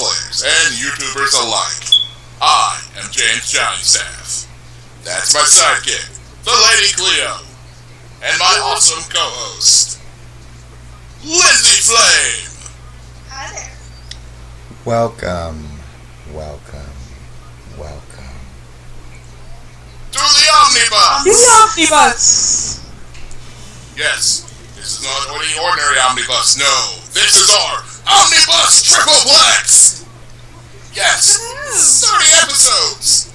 players and YouTubers alike. I am GiantStaff. That's my sidekick, the Lady Cleo, and my awesome co-host, Lindsey Flame. Hi there. Welcome. To the Omnibus! The Omnibus! Yes, this is not any ordinary Omnibus, no. This is our Omnibus Triplex! Yes, 30 episodes!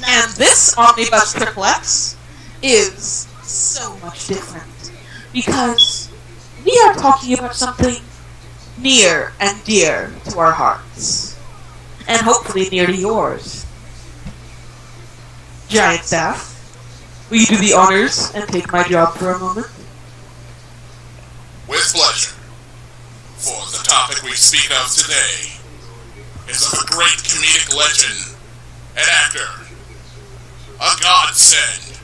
And this Omnibus Triplex is so much different. Because we are talking about something near and dear to our hearts. And hopefully near to yours. GiantStaff, will you do the honors and take my job for a moment? With pleasure. For the topic we speak of today is of a great comedic legend, an actor, a godsend,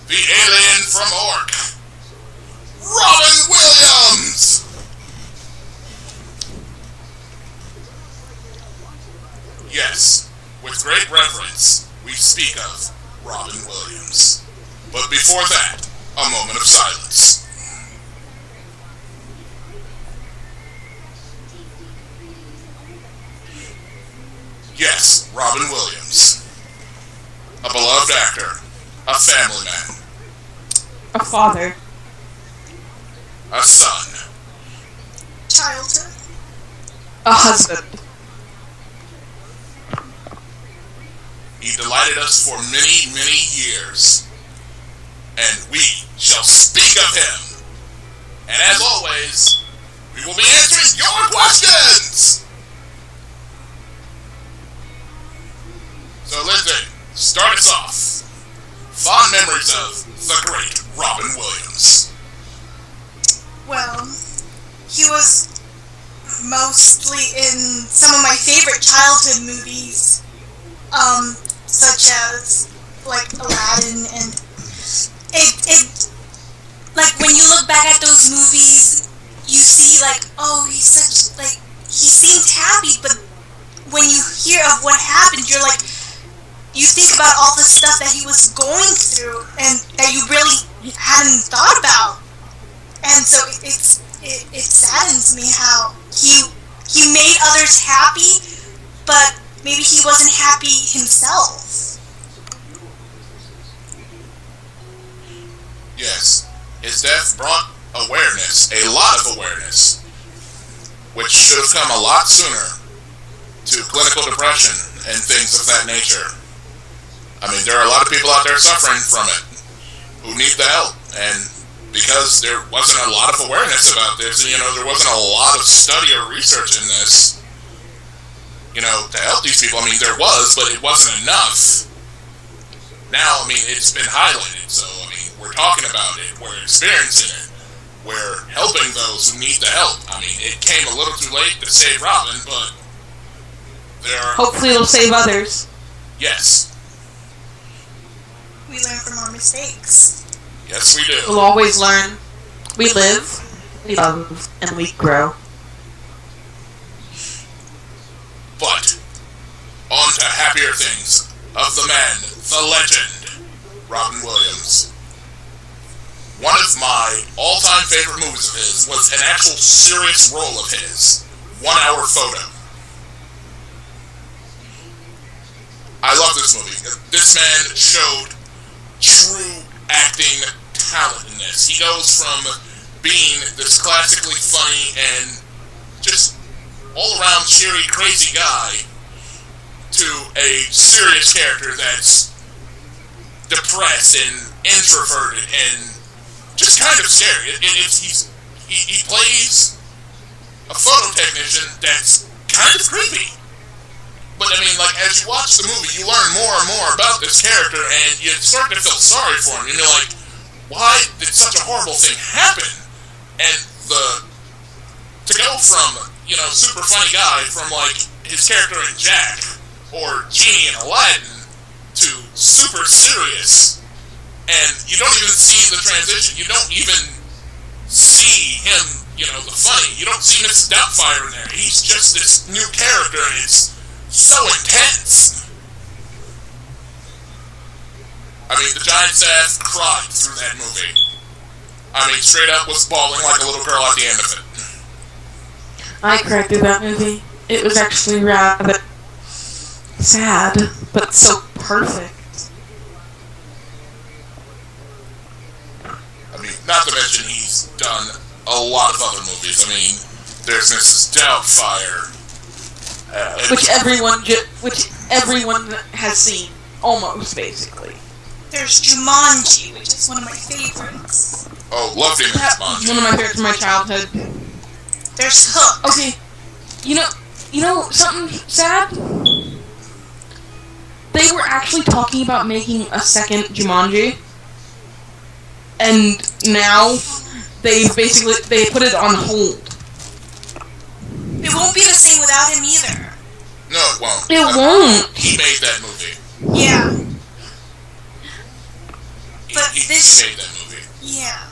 the alien from Orc, Robin Williams! Yes, with great reverence, we speak of Robin Williams. But before that, a moment of silence. Yes, Robin Williams. A beloved actor, a family man, A father. a son, Childhood. A husband. he delighted us for many, many years, and we shall speak of him. And as always, we will be answering your questions! So Lindsey, start us off. Fond memories of the great Robin Williams. Well, he was mostly in some of my favorite childhood movies, such as, like, Aladdin, and it like, when you look back at those movies, you see, like, oh, he seems happy, but when you hear of what happened, you're like, you think about all the stuff that he was going through, and that you really hadn't thought about. And so it saddens me how he made others happy, but maybe he wasn't happy himself. Yes, his death brought awareness, a lot of awareness, which should have come a lot sooner, to clinical depression and things of that nature. I mean, there are a lot of people out there suffering from it who need the help, and because there wasn't a lot of awareness about this, and, there wasn't a lot of study or research in this, to help these people. I mean, there was, but it wasn't enough. Now, I mean, it's been highlighted, so, we're talking about it, we're experiencing it, we're helping those who need the help. I mean, it came a little too late to save Robin, but there are... Hopefully it'll save others. Yes. We learn from our mistakes. Yes, we do. We'll always learn. We live, we love, and we grow. But, on to happier things of the man, the legend, Robin Williams. One of my all-time favorite movies of his was an actual serious role of his, 1 Hour Photo. I love this movie. This man showed true acting talent in this. He goes from being this classically funny and just all-around cheery, crazy guy to a serious character that's depressed and introverted and just kind of scary. He plays a photo technician that's kind of creepy. But, as you watch the movie, you learn more and more about this character, and you start to feel sorry for him. And you're like, why did such a horrible thing happen? And to go from, super funny guy from, his character in Jack, or Genie in Aladdin, to super serious, and you don't even see the transition. You don't even see him the funny. You don't see Mrs. Doubtfire in there. He's just this new character, and it's so intense. I mean, the GiantStaff cried through that movie. I mean, straight up was bawling like a little girl at the end of it. I cried through that movie. It was actually rather sad, but so perfect. I mean, not to mention he's done a lot of other movies. I mean, there's Mrs. Doubtfire, which everyone has seen, almost, basically. There's Jumanji, which is one of my favorites. Oh, loved him in Jumanji. One of my favorites from my childhood. There's Hook. Okay, you know something sad? They were actually talking about making a second Jumanji, and now they put it on hold. It won't be the same without him either. No, it won't. It won't. He made that movie. Yeah. But he this made that movie. Yeah.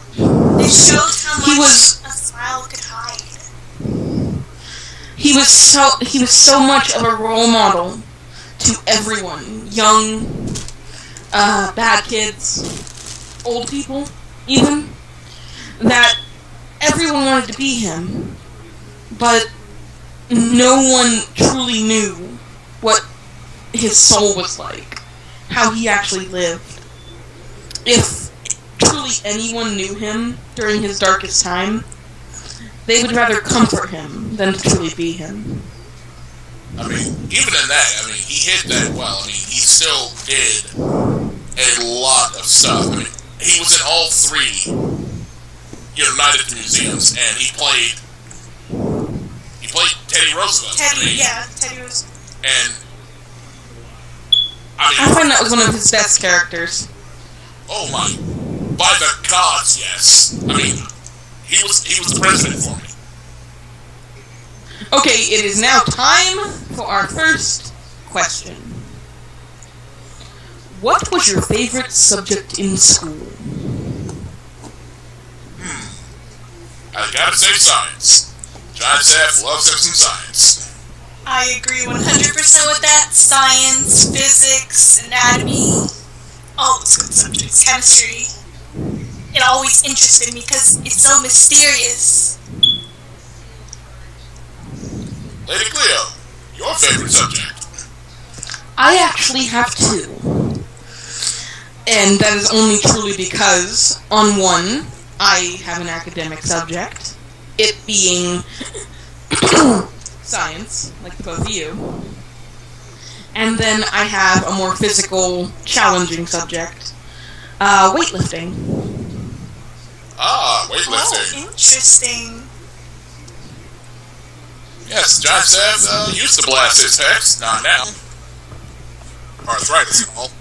It showed how much a smile could hide. He was so much of a role model to everyone. Young, bad kids, old people, even. That everyone wanted to be him. But no one truly knew what his soul was like. How he actually lived. If truly anyone knew him during his darkest time, they would rather comfort him than to truly be him. I mean, even in that, I mean, he hid that well. I mean, he still did a lot of stuff. I mean, he was in all three, Night at the Museums, and he played Teddy Roosevelt. Teddy Roosevelt. And I find that was one of his best characters. Oh my! By the gods, yes. I mean, he was the president for me. Okay, it is now time for our first question. What was your favorite subject in school? I gotta say science. GiantStaff loves him some science. I agree 100% with that. Science, physics, anatomy, all those good subjects. Chemistry. It always interested me because it's so mysterious. Lady Cleo, your favorite subject? I actually have two. And that is only truly because, on one, I have an academic subject, it being science, like the both of you. And then I have a more physical, challenging subject, weightlifting. Ah, weightlifting. Oh, interesting. Yes, GiantStaff used to blast his pecs, not now. Arthritis and all.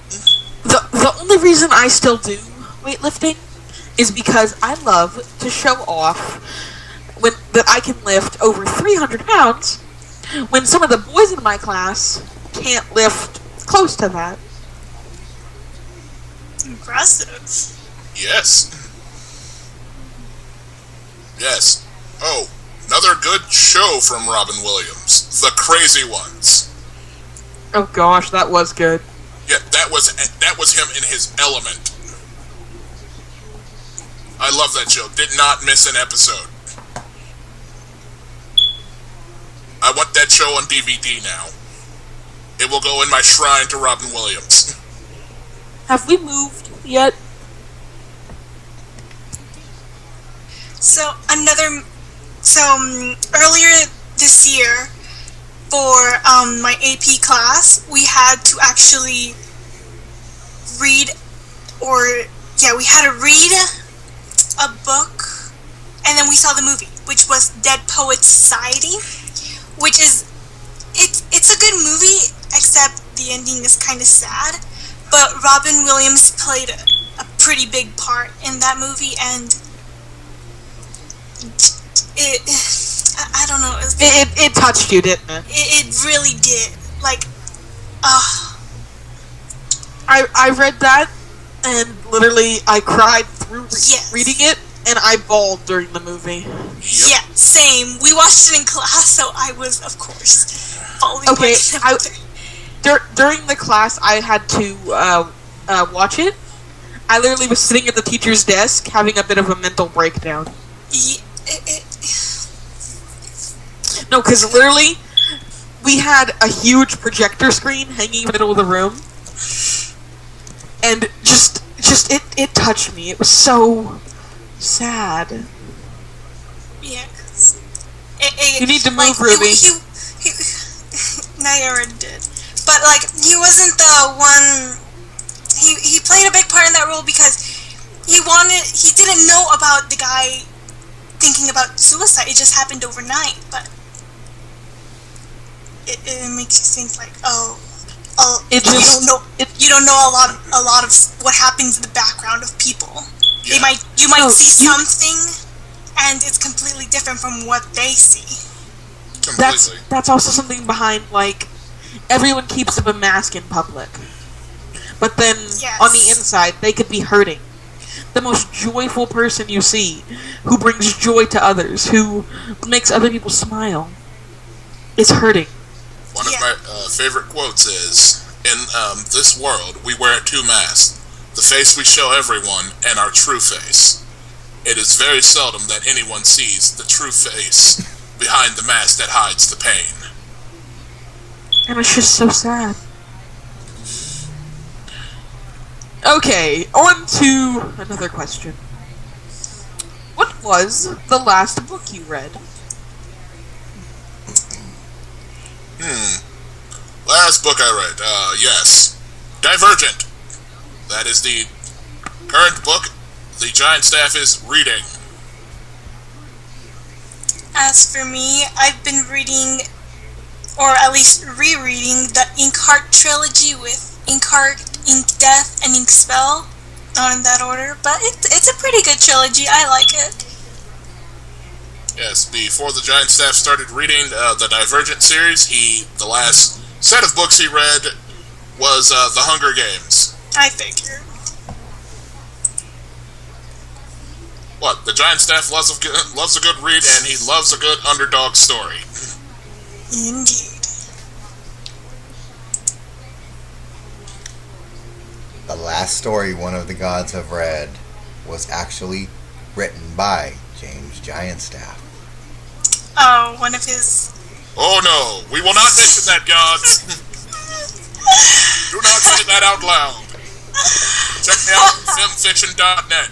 The only reason I still do weightlifting is because I love to show off that I can lift over 300 pounds when some of the boys in my class can't lift close to that. Impressive. Yes. Yes. Oh, another good show from Robin Williams. The Crazy Ones. Oh gosh, that was good. Yeah, that was him in his element. I love that show. Did not miss an episode. I want that show on DVD now. It will go in my shrine to Robin Williams. Have we moved yet? Earlier this year, for my AP class, we had to actually read a book, and then we saw the movie, which was Dead Poets Society, which is it's a good movie, except the ending is kind of sad. But Robin Williams played a pretty big part in that movie, and I don't know. It touched you, didn't it? It really did. Like, I read that, and literally I cried through reading it, and I bawled during the movie. Yep. Yeah, same. We watched it in class, so I was, of course, falling. Okay, during the class, I had to watch it. I literally was sitting at the teacher's desk having a bit of a mental breakdown. No, because literally, we had a huge projector screen hanging in the middle of the room, and just it touched me. It was so sad. Yeah. You need to move, Ruby. Naira did. But, like, he wasn't the one... He played a big part in that role because he didn't know about the guy thinking about suicide. It just happened overnight, but... It makes you think, like, you don't know a lot of what happens in the background of people. Yeah. You might see something, and it's completely different from what they see. Completely. That's also something behind, like, everyone keeps up a mask in public, but then on the inside they could be hurting. The most joyful person you see, who brings joy to others, who makes other people smile, is hurting. One of my favorite quotes is, in this world, we wear two masks. The face we show everyone, and our true face. It is very seldom that anyone sees the true face behind the mask that hides the pain. And it's just so sad. Okay, on to another question. What was the last book you read? Last book I read, yes. Divergent. That is the current book the GiantStaff is reading. As for me, I've been reading, or at least rereading, the Inkheart trilogy with Inkheart, Ink Death, and Ink Spell. Not in that order, but it's a pretty good trilogy. I like it. Yes, before the GiantStaff started reading the Divergent series, the last set of books he read was The Hunger Games. I figured. What? The GiantStaff loves a good read, and he loves a good underdog story. Indeed. The last story one of the gods have read was actually written by James GiantStaff. Oh, one of his... Oh no, we will not mention that, gods! Do not say that out loud. Check me out on filmfiction.net.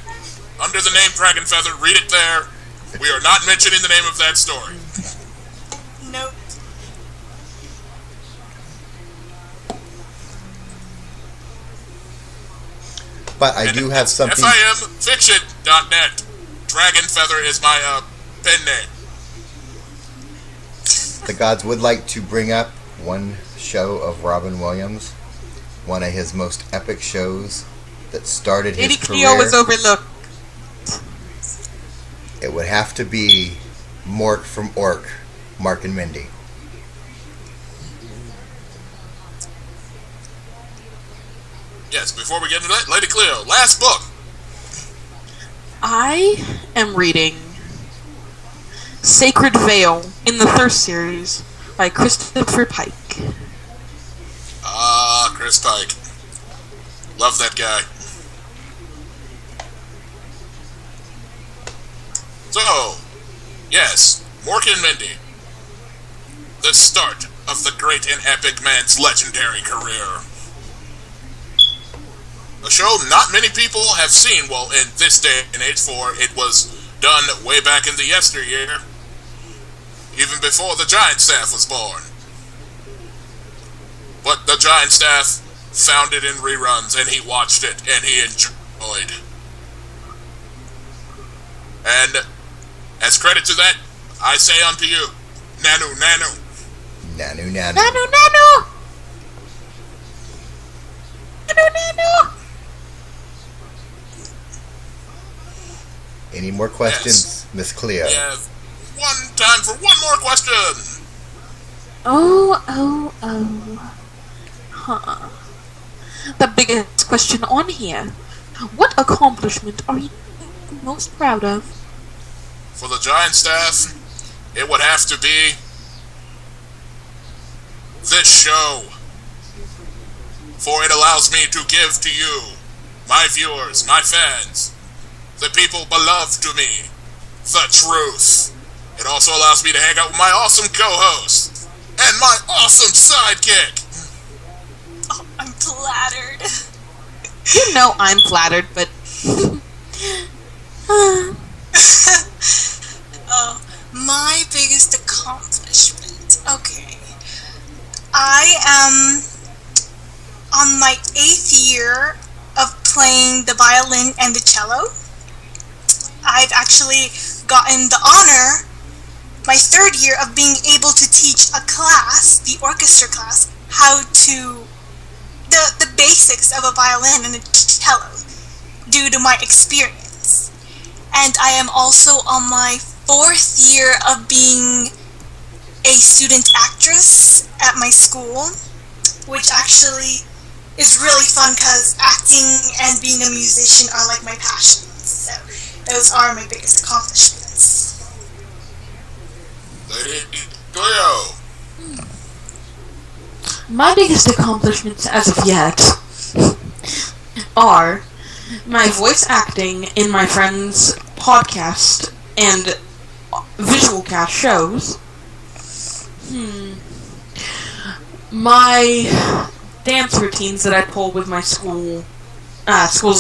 Under the name Dragonfeather, read it there. We are not mentioning the name of that story. Nope. But I do have something... FIMfiction.net. Dragonfeather is my pen name. The gods would like to bring up one show of Robin Williams, one of his most epic shows that started his career. Cleo was overlooked. It would have to be Mork from Ork, Mark and Mindy. Yes, before we get into that, Lady Cleo, last book. I am reading Sacred Veil in the Thirst series by Christopher Pike. Ah, Chris Pike. Love that guy. So, yes, Mork and Mindy. The start of the great and epic man's legendary career. A show not many people have seen, well, in this day and age, for it was done way back in the yesteryear, even before the GiantStaff was born. But the GiantStaff found it in reruns, and he watched it, and he enjoyed. And as credit to that, I say unto you, Nanu, Nanu. Nanu, Nanu. Nanu, Nanu! Nanu, Nanu! Any more questions, Yes. Miss Cleo? We have time for one more question. Huh. The biggest question on here. What accomplishment are you most proud of? For the GiantStaff, it would have to be this show. For it allows me to give to you, my viewers, my fans, the people beloved to me, the truth. It also allows me to hang out with my awesome co-host and my awesome sidekick. Oh, I'm flattered. You know I'm flattered, but... Oh, my biggest accomplishment. Okay. I am on my 8th year of playing the violin and the cello. I've actually gotten the honor, my 3rd year, of being able to teach a class, the orchestra class, how to, the basics of a violin and a cello, due to my experience. And I am also on my 4th year of being a student actress at my school, which actually is really fun because acting and being a musician are like my passions. So those are my biggest accomplishments. Lady Cleo. My biggest accomplishments as of yet are my voice acting in my friends' podcast and visual cast shows. My dance routines that I pull with my school's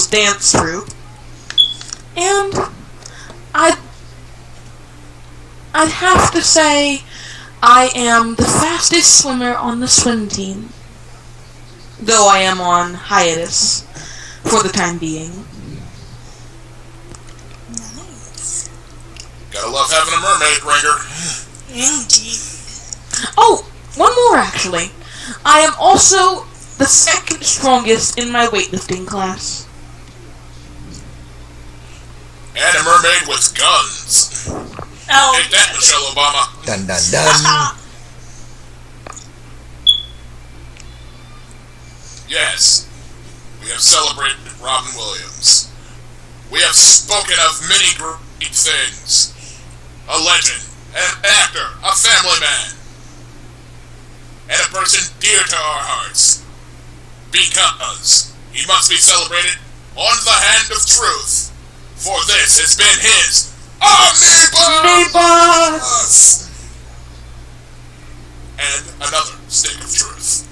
dance troupe. And I'd have to say I am the fastest swimmer on the swim team, though I am on hiatus for the time being. Nice. Gotta love having a mermaid ringer. Indeed. Oh, one more actually. I am also the 2nd strongest in my weightlifting class. And a mermaid with guns. Oh. Take that, Michelle Obama. Dun dun dun. Yes, we have celebrated Robin Williams. We have spoken of many great things. A legend, an actor, a family man, and a person dear to our hearts. Because he must be celebrated on the hand of truth. For this has been his Omnibus! And another stick of truth.